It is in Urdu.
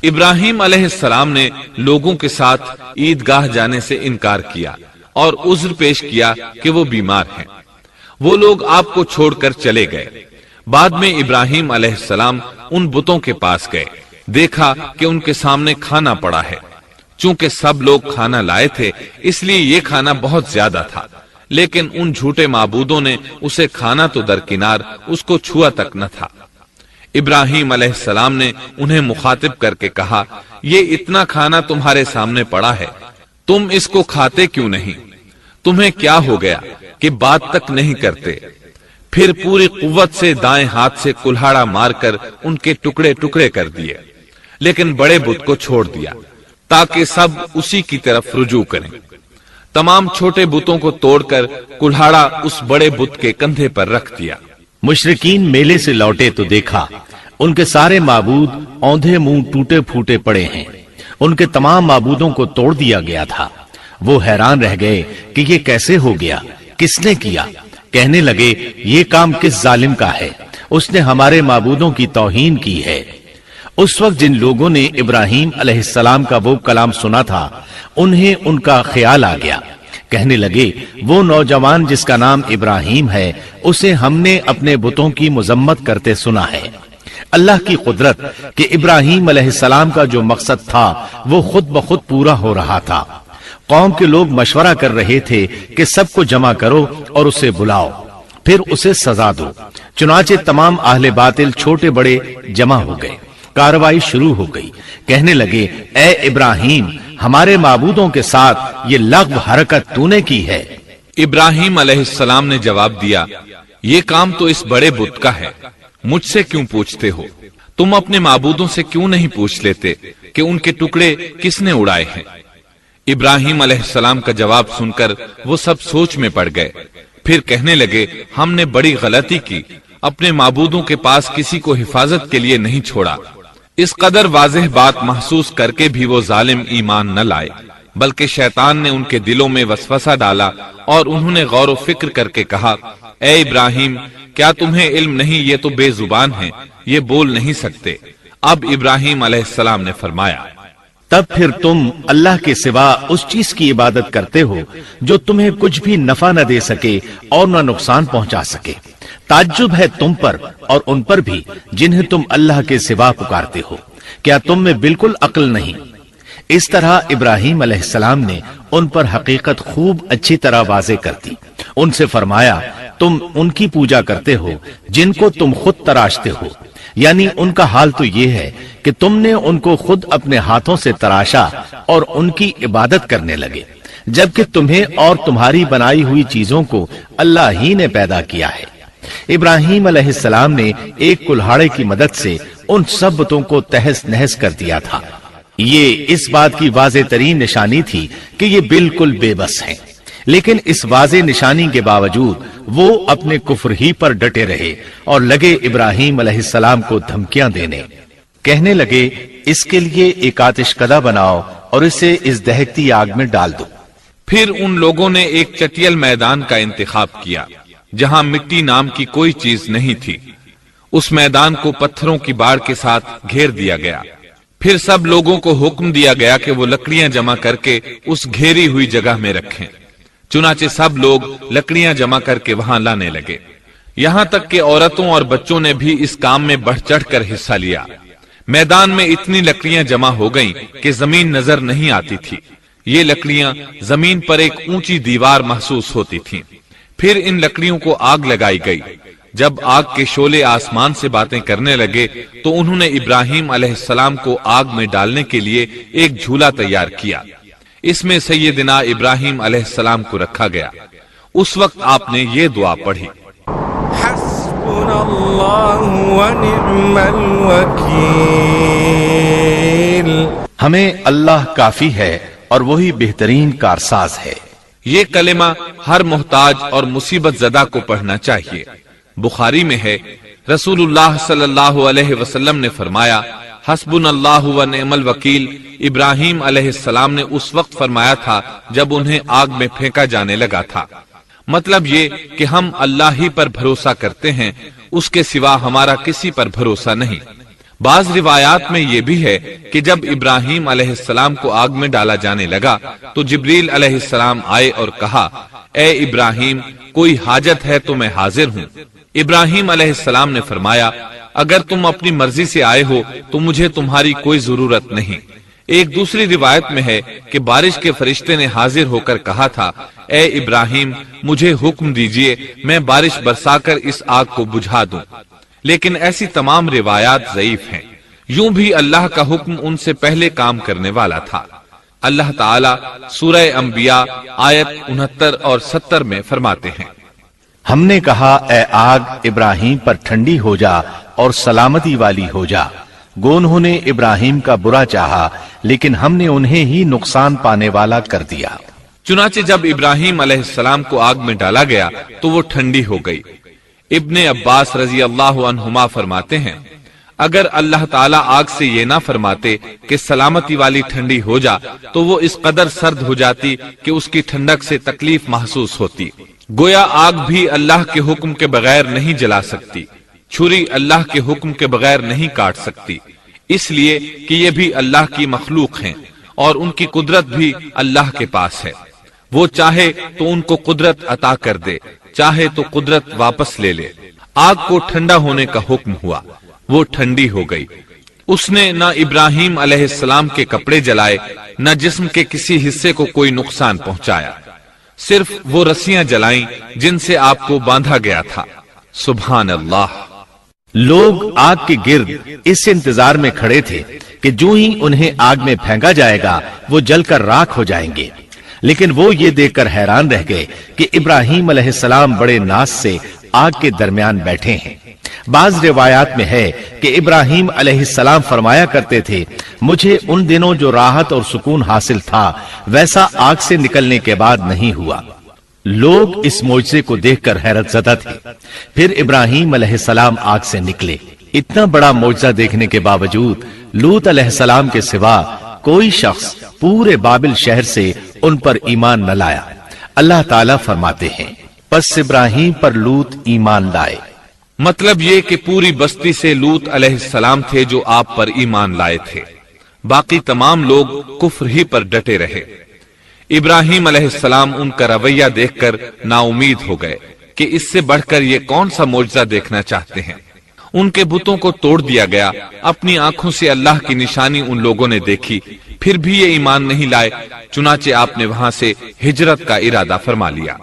ابراہیم علیہ السلام نے لوگوں کے ساتھ عیدگاہ جانے سے انکار کیا اور عذر پیش کیا کہ وہ بیمار ہیں۔ وہ لوگ آپ کو چھوڑ کر چلے گئے۔ بعد میں ابراہیم علیہ السلام ان بتوں کے پاس گئے، دیکھا کہ ان کے سامنے کھانا پڑا ہے۔ چونکہ سب لوگ کھانا لائے تھے اس لیے یہ کھانا بہت زیادہ تھا، لیکن ان جھوٹے معبودوں نے اسے کھانا تو درکنار اس کو چھوا تک نہ تھا۔ ابراہیم علیہ السلام نے انہیں مخاطب کر کے کہا، یہ اتنا کھانا تمہارے سامنے پڑا ہے، تم اس کو کھاتے کیوں نہیں؟ تمہیں کیا ہو گیا کہ بات تک نہیں کرتے؟ پھر پوری قوت سے دائیں ہاتھ سے کلہاڑا مار کر ان کے ٹکڑے ٹکڑے کر دیے، لیکن بڑے بت کو چھوڑ دیا تاکہ سب اسی کی طرف رجوع کریں۔ تمام چھوٹے بتوں کو توڑ کر کلہاڑا اس بڑے بت کے کندھے پر رکھ دیا۔ مشرکین میلے سے لوٹے تو دیکھا ان کے سارے معبود اوندھے منہ ٹوٹے پھوٹے پڑے ہیں، ان کے تمام معبودوں کو توڑ دیا گیا تھا۔ وہ حیران رہ گئے کہ یہ کیسے ہو گیا، کس نے کیا؟ کہنے لگے، یہ کام کس ظالم کا ہے؟ اس نے ہمارے معبودوں کی توہین کی ہے۔ اس وقت جن لوگوں نے ابراہیم علیہ السلام کا وہ کلام سنا تھا انہیں ان کا خیال آ گیا۔ کہنے لگے، وہ نوجوان جس کا نام ابراہیم ہے اسے ہم نے اپنے بتوں کی مذمت کرتے سنا ہے۔ اللہ کی قدرت کہ ابراہیم علیہ السلام کا جو مقصد تھا وہ خود بخود پورا ہو رہا تھا۔ قوم کے لوگ مشورہ کر رہے تھے کہ سب کو جمع کرو اور اسے بلاؤ، پھر اسے سزا دو۔ چنانچہ تمام اہل باطل چھوٹے بڑے جمع ہو گئے، کارروائی شروع ہو گئی۔ کہنے لگے، اے ابراہیم، ہمارے معبودوں کے ساتھ یہ لغو حرکت تو نے کی ہے۔ ابراہیم علیہ السلام نے جواب دیا، یہ کام تو اس بڑے بت کا ہے، مجھ سے کیوں پوچھتے ہو؟ تم اپنے معبودوں سے کیوں نہیں پوچھ لیتے کہ ان کے ٹکڑے کس نے اڑائے ہیں؟ ابراہیم علیہ السلام کا جواب سن کر وہ سب سوچ میں پڑ گئے۔ پھر کہنے لگے، ہم نے بڑی غلطی کی، اپنے معبودوں کے پاس کسی کو حفاظت کے لیے نہیں چھوڑا۔ اس قدر واضح بات محسوس کر کے بھی وہ ظالم ایمان نہ لائے، بلکہ شیطان نے ان کے دلوں میں وسوسہ ڈالا اور انہوں نے غور و فکر کر کے کہا، اے ابراہیم، کیا تمہیں علم نہیں؟ یہ تو بے زبان ہیں، یہ بول نہیں سکتے۔ اب ابراہیم علیہ السلام نے فرمایا، تب پھر تم اللہ کے سوا اس چیز کی عبادت کرتے ہو جو تمہیں کچھ بھی نفع نہ دے سکے اور نہ نقصان پہنچا سکے۔ تعجب ہے تم پر اور ان پر بھی جنہیں تم اللہ کے سوا پکارتے ہو، کیا تم میں بالکل عقل نہیں؟ اس طرح ابراہیم علیہ السلام نے ان پر حقیقت خوب اچھی طرح واضح کر دی۔ ان سے فرمایا، تم ان کی پوجا کرتے ہو جن کو تم خود تراشتے ہو، یعنی ان کا حال تو یہ ہے کہ تم نے ان کو خود اپنے ہاتھوں سے تراشا اور ان کی عبادت کرنے لگے، جبکہ تمہیں اور تمہاری بنائی ہوئی چیزوں کو اللہ ہی نے پیدا کیا ہے۔ ابراہیم علیہ السلام نے ایک کلہاڑے کی مدد سے ان سب بتوں کو تہس نہس کر دیا تھا۔ یہ اس بات کی واضح ترین نشانی تھی کہ یہ بالکل بے بس ہیں، لیکن اس واضح نشانی کے باوجود وہ اپنے کفر ہی پر ڈٹے رہے اور لگے ابراہیم علیہ السلام کو دھمکیاں دینے۔ کہنے لگے، اس کے لیے ایک آتش کدہ بناؤ اور اسے اس دہکتی آگ میں ڈال دو۔ پھر ان لوگوں نے ایک چٹیل میدان کا انتخاب کیا جہاں مٹی نام کی کوئی چیز نہیں تھی۔ اس میدان کو پتھروں کی باڑ کے ساتھ گھیر دیا گیا۔ پھر سب لوگوں کو حکم دیا گیا کہ وہ لکڑیاں جمع کر کے اس گھیری ہوئی جگہ میں رکھیں۔ چنانچہ سب لوگ لکڑیاں جمع کر کے وہاں لانے لگے، یہاں تک کہ عورتوں اور بچوں نے بھی اس کام میں بڑھ چڑھ کر حصہ لیا۔ میدان میں اتنی لکڑیاں جمع ہو گئیں کہ زمین نظر نہیں آتی تھی۔ یہ لکڑیاں زمین پر ایک اونچی دیوار محسوس ہوتی تھیں۔ پھر ان لکڑیوں کو آگ لگائی گئی۔ جب آگ کے شعلے آسمان سے باتیں کرنے لگے تو انہوں نے ابراہیم علیہ السلام کو آگ میں ڈالنے کے لیے ایک جھولا تیار کیا۔ اس میں سیدنا ابراہیم علیہ السلام کو رکھا گیا۔ اس وقت آپ نے یہ دعا پڑھی، حسبنا اللہ ونعم الوکیل، ہمیں اللہ کافی ہے اور وہی بہترین کارساز ہے۔ یہ کلمہ ہر محتاج اور مصیبت زدہ کو پڑھنا چاہیے۔ بخاری میں ہے، رسول اللہ صلی اللہ علیہ وسلم نے فرمایا، حسبنا اللہ و نعم الوکیل ابراہیم علیہ السلام نے اس وقت فرمایا تھا جب انہیں آگ میں پھینکا جانے لگا تھا۔ مطلب یہ کہ ہم اللہ ہی پر بھروسہ کرتے ہیں، اس کے سوا ہمارا کسی پر بھروسہ نہیں۔ بعض روایات میں یہ بھی ہے کہ جب ابراہیم علیہ السلام کو آگ میں ڈالا جانے لگا تو جبریل علیہ السلام آئے اور کہا، اے ابراہیم، کوئی حاجت ہے تو میں حاضر ہوں۔ ابراہیم علیہ السلام نے فرمایا، اگر تم اپنی مرضی سے آئے ہو تو مجھے تمہاری کوئی ضرورت نہیں۔ ایک دوسری روایت میں ہے کہ بارش کے فرشتے نے حاضر ہو کر کہا تھا، اے ابراہیم، مجھے حکم دیجئے، میں بارش برسا کر اس آگ کو بجھا دوں۔ لیکن ایسی تمام روایات ضعیف ہیں۔ یوں بھی اللہ کا حکم ان سے پہلے کام کرنے والا تھا۔ اللہ تعالیٰ سورہ انبیاء آیت 69 اور 70 میں فرماتے ہیں، ہم نے کہا، اے آگ ابراہیم پر ٹھنڈی ہو جا اور سلامتی والی ہو جا۔ گو انہوں نے ابراہیم کا برا چاہا، لیکن ہم نے انہیں ہی نقصان پانے والا کر دیا۔ چنانچہ جب ابراہیم علیہ السلام کو آگ میں ڈالا گیا تو وہ ٹھنڈی ہو گئی۔ ابن عباس رضی اللہ عنہما فرماتے ہیں، اگر اللہ تعالیٰ آگ سے یہ نہ فرماتے کہ سلامتی والی ٹھنڈی ہو جا تو وہ اس قدر سرد ہو جاتی کہ اس کی ٹھنڈک سے تکلیف محسوس ہوتی۔ گویا آگ بھی اللہ کے حکم کے بغیر نہیں جلا سکتی، چھری اللہ کے حکم کے بغیر نہیں کاٹ سکتی، اس لیے کہ یہ بھی اللہ کی مخلوق ہیں اور ان کی قدرت بھی اللہ کے پاس ہے۔ وہ چاہے تو ان کو قدرت عطا کر دے، چاہے تو قدرت واپس لے لے۔ آگ کو ٹھنڈا ہونے کا حکم ہوا، وہ ٹھنڈی ہو گئی۔ اس نے نہ ابراہیم علیہ السلام کے کپڑے جلائے، نہ جسم کے کسی حصے کو کوئی نقصان پہنچایا، صرف وہ رسیاں جلائیں جن سے آپ کو باندھا گیا تھا۔ سبحان اللہ۔ لوگ آگ کے گرد اس انتظار میں کھڑے تھے کہ جو ہی انہیں آگ میں پھینکا جائے گا وہ جل کر راکھ ہو جائیں گے، لیکن وہ یہ دیکھ کر حیران رہ گئے کہ ابراہیم علیہ السلام بڑے ناز سے آگ کے درمیان بیٹھے ہیں۔ بعض روایات میں ہے کہ ابراہیم علیہ السلام فرمایا کرتے تھے، مجھے ان دنوں جو راحت اور سکون حاصل تھا ویسا آگ سے نکلنے کے بعد نہیں ہوا۔ لوگ اس معجزے کو دیکھ کر حیرت زدہ تھے۔ پھر ابراہیم علیہ السلام آگ سے نکلے۔ اتنا بڑا معجزہ دیکھنے کے باوجود لوط علیہ السلام کے سوا کوئی شخص پورے بابل شہر سے ان پر ایمان نہ لایا۔ اللہ تعالیٰ فرماتے ہیں، پس ابراہیم پر لوط ایمان لائے۔ مطلب یہ کہ پوری بستی سے لوط علیہ السلام تھے جو آپ پر ایمان لائے تھے، باقی تمام لوگ کفر ہی پر ڈٹے رہے۔ ابراہیم علیہ السلام ان کا رویہ دیکھ کر نا امید ہو گئے کہ اس سے بڑھ کر یہ کون سا معجزہ دیکھنا چاہتے ہیں۔ ان کے بتوں کو توڑ دیا گیا، اپنی آنکھوں سے اللہ کی نشانی ان لوگوں نے دیکھی، پھر بھی یہ ایمان نہیں لائے، چنانچہ آپ نے وہاں سے ہجرت کا ارادہ فرما لیا۔